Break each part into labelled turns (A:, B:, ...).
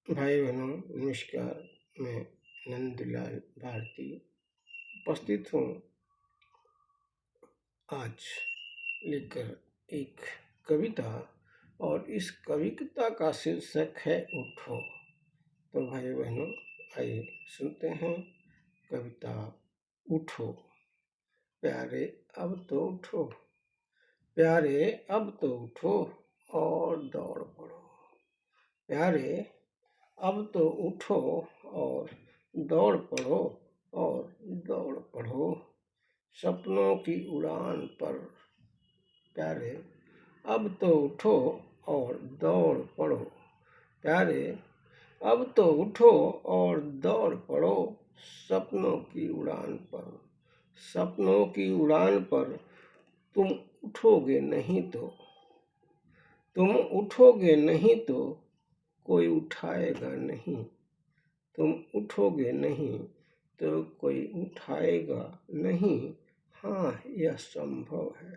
A: भाई बहनों नमस्कार। मैं नंदलाल भारती उपस्थित हूँ आज लेकर एक कविता, और इस कविता का शीर्षक है उठो। तो भाई बहनों आइए सुनते हैं कविता उठो। प्यारे अब तो उठो, प्यारे अब तो उठो और दौड़ पड़ो। प्यारे अब तो उठो और दौड़ पड़ो, और दौड़ पड़ो सपनों की उड़ान पर। प्यारे अब तो उठो और दौड़ पड़ो, प्यारे अब तो उठो और दौड़ पड़ो सपनों की उड़ान पर। सपनों की उड़ान पर तुम उठोगे नहीं तो, तुम उठोगे नहीं तो कोई उठाएगा नहीं। तुम उठोगे नहीं तो कोई उठाएगा नहीं। हाँ यह संभव है,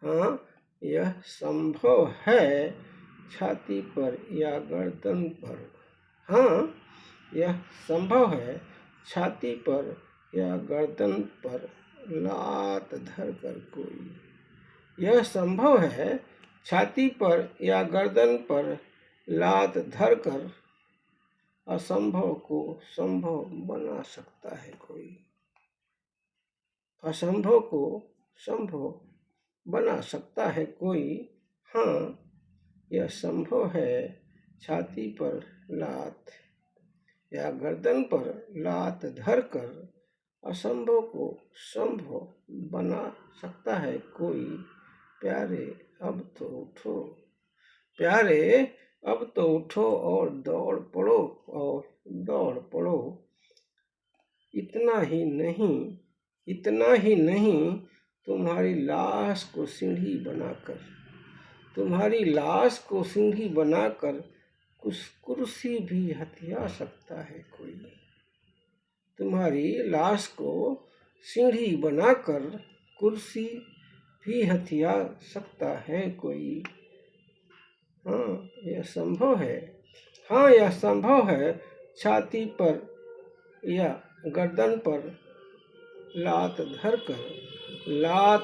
A: हाँ यह संभव है छाती पर या गर्दन पर। हाँ यह संभव है छाती पर या गर्दन पर लात धर कर कोई। यह संभव है छाती पर या गर्दन पर लात धर कर असंभव को संभव बना सकता है कोई। असंभव को संभव बना सकता है कोई। हाँ यह संभव है छाती पर लात या गर्दन पर लात धर कर असंभव को संभव बना सकता है कोई। प्यारे अब तो उठो, प्यारे अब तो उठो और दौड़ पड़ो, और दौड़ पड़ो। इतना ही नहीं, इतना ही नहीं, तुम्हारी लाश को सीढ़ी बनाकर, तुम्हारी लाश को सीढ़ी बनाकर कुछ कुर्सी भी हथिया सकता है कोई। तुम्हारी लाश को सीढ़ी बनाकर कुर्सी भी हथिया सकता है कोई। हाँ यह संभव है, हाँ यह संभव है छाती पर या गर्दन पर लात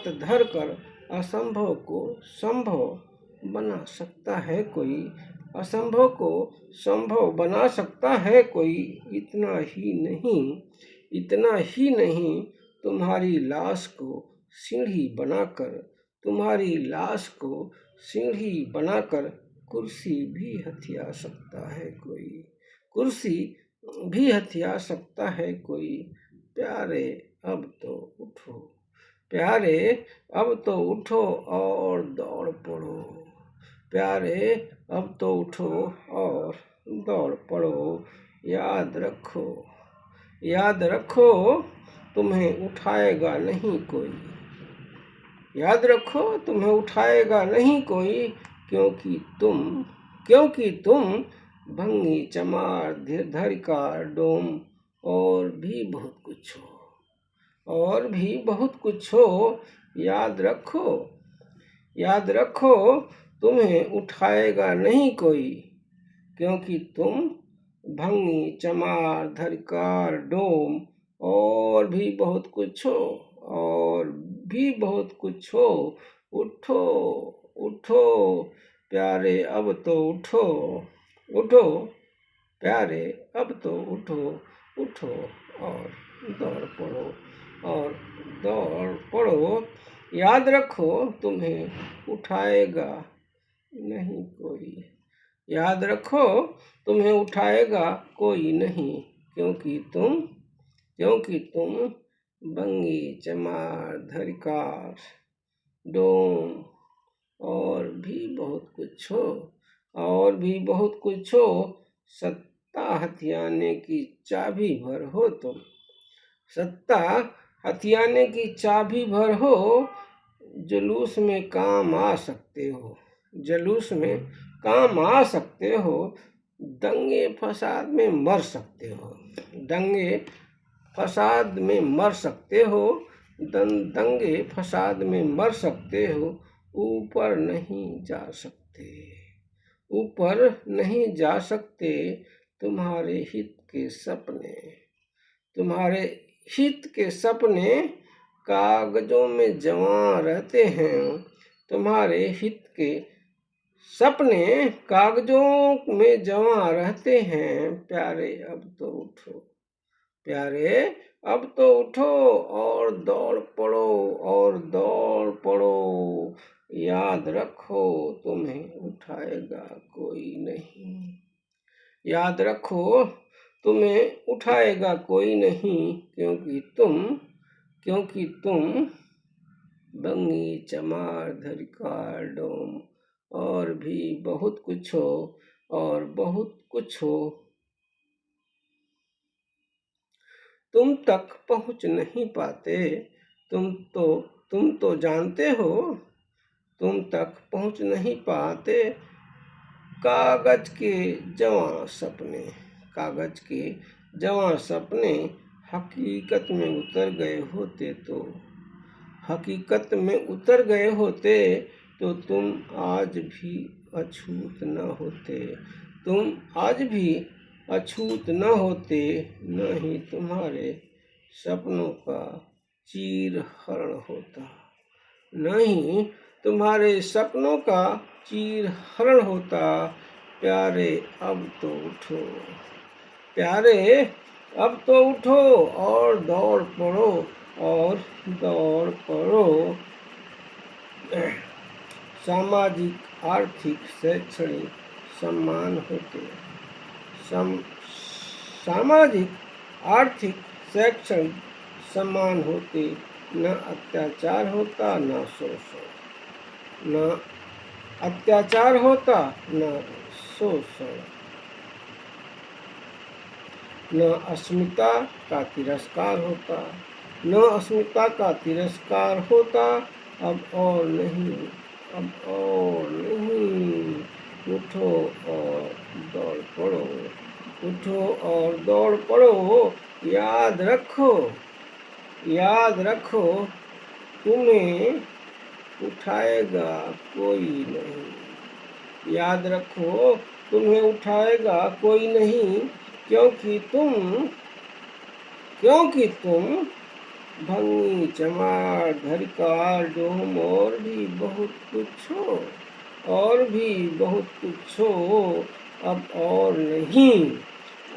A: धर कर असंभव को संभव बना सकता है कोई। असंभव को संभव बना सकता है कोई। इतना ही नहीं, इतना ही नहीं, तुम्हारी लाश को सीढ़ी बनाकर, तुम्हारी लाश को सीढ़ी बनाकर कुर्सी भी हथिया सकता है कोई। कुर्सी भी हथिया सकता है कोई। प्यारे अब तो उठो, प्यारे अब तो उठो और दौड़ पड़ो। प्यारे अब तो उठो और दौड़ पड़ो। याद रखो, याद रखो तुम्हें उठाएगा नहीं कोई। याद रखो तुम्हें उठाएगा नहीं कोई, क्योंकि तुम भंगी चमार धरिकार डोम और भी बहुत कुछ हो, और भी बहुत कुछ हो। याद रखो, याद रखो तुम्हें उठाएगा नहीं कोई, क्योंकि तुम भंगी चमार धरिकार डोम और भी बहुत कुछ हो, और भी बहुत कुछ हो। उठो, उठो प्यारे अब तो उठो, उठो प्यारे अब तो उठो, उठो और दौड़ पड़ो, और दौड़ पड़ो। याद रखो तुम्हें उठाएगा नहीं कोई। याद रखो तुम्हें उठाएगा कोई नहीं, क्योंकि तुम बंगी चमार धरिकार डोम और भी बहुत कुछ हो, और भी बहुत कुछ हो। सत्ता हथियाने की चाबी भर हो तुम, सत्ता हथियाने की चाबी भर हो। जुलूस में काम आ सकते हो, जुलूस में काम आ सकते हो। दंगे फसाद में मर सकते हो, दंगे फसाद में मर सकते हो। दंगे फसाद में मर सकते हो। ऊपर नहीं जा सकते, ऊपर नहीं जा सकते, तुम्हारे हित के सपने, तुम्हारे हित के सपने कागजों में जमा रहते हैं। तुम्हारे हित के सपने कागजों में जमा रहते हैं। प्यारे अब तो उठो, प्यारे अब तो उठो और दौड़ पड़ो, और दौड़ पड़ो। याद रखो तुम्हें उठाएगा कोई नहीं, याद रखो तुम्हें उठाएगा कोई नहीं, क्योंकि तुम बंगी, चमार, धरिकार, डोम और भी बहुत कुछ हो, और बहुत कुछ हो। तुम तक पहुंच नहीं पाते, तुम तो जानते हो, तुम तक पहुंच नहीं पाते। कागज के जवां सपने, कागज के जवां सपने हकीकत में उतर गए होते तो, हकीकत में उतर गए होते तो तुम आज भी अछूत न होते, तुम आज भी अछूत न होते। न ही तुम्हारे सपनों का चीरहरण होता, न ही तुम्हारे सपनों का चीरहरण होता। प्यारे अब तो उठो, प्यारे अब तो उठो और दौड़ पड़ो, और दौड़ पड़ो। सामाजिक, आर्थिक, शैक्षणिक सम्मान होते, सामाजिक, आर्थिक, शैक्षणिक सम्मान होते। न अत्याचार होता, न शोषण, न अत्याचार होता, न शोषण, न अस्मिता का तिरस्कार होता, न अस्मिता का तिरस्कार होता। अब और नहीं, अब और नहीं। उठो और दौड़ पड़ो, उठो और दौड़ पड़ो। याद रखो, याद रखो तुम्हें उठाएगा कोई नहीं, याद रखो तुम्हें उठाएगा कोई नहीं, क्योंकि तुम भंगी, चमार, धरिकार, डोम और भी बहुत कुछ हो, और भी बहुत कुछ हो। अब और नहीं,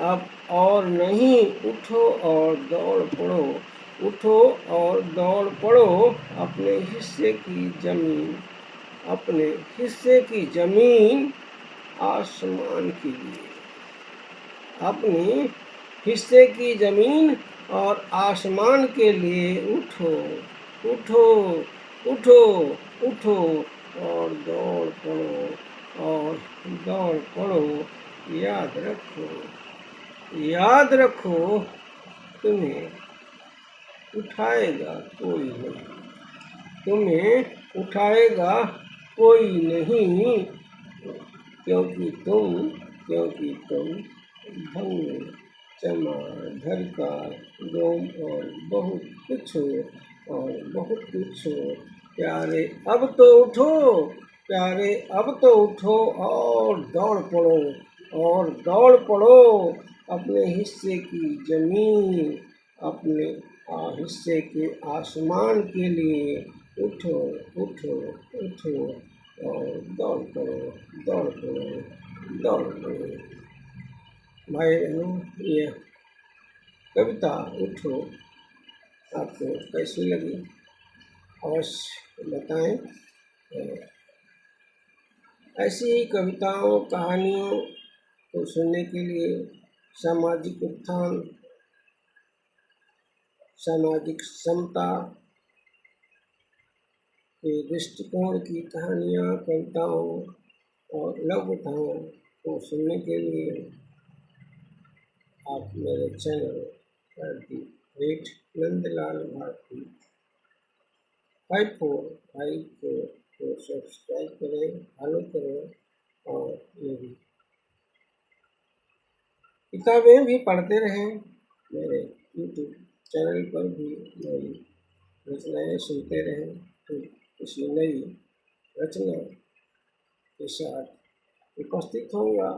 A: अब और नहीं। उठो और दौड़ पड़ो, उठो और दौड़ पड़ो। अपने हिस्से की जमीन, अपने हिस्से की जमीन आसमान के लिए, अपने हिस्से की जमीन और आसमान के लिए उठो, उठो, उठो, उठो और दौड़ पड़ो, और दौड़ पड़ो। याद रखो, याद रखो तुम्हें उठाएगा कोई नहीं, तुम्हें उठाएगा कोई नहीं, क्योंकि तुम भंग, चमार, धरिकार, डोम और बहुत कुछ हो, और बहुत कुछ हो। प्यारे अब तो उठो, प्यारे अब तो उठो और दौड़ पड़ो, और दौड़ पड़ो। अपने हिस्से की जमीन, अपने हिस्से के आसमान के लिए उठो, उठो, उठो और दौड़ पड़ो, दौड़ पड़ो, दौड़ पड़ो। भाई बहनों, ये कविता उठो आपको कैसी लगी अवश्य बताएं। ऐसी ही कविताओं, कहानियों को सुनने के लिए सामाजिक उत्थान, सामाजिक समता के दृष्टिकोण की कहानियाँ, कविताओं और लघु कथाओं को सुनने के लिए आप मेरे चैनल @ नंदलाल भारती 5454 को सब्सक्राइब करें, फॉलो करें, और मेरी किताबें भी पढ़ते रहें। मेरे यूट्यूब चैनल पर भी मेरी रचनाएँ सुनते रहें। तो किसी नई रचना के साथ उपस्थित होगा।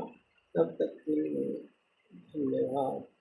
A: तब तक के लिए धन्यवाद।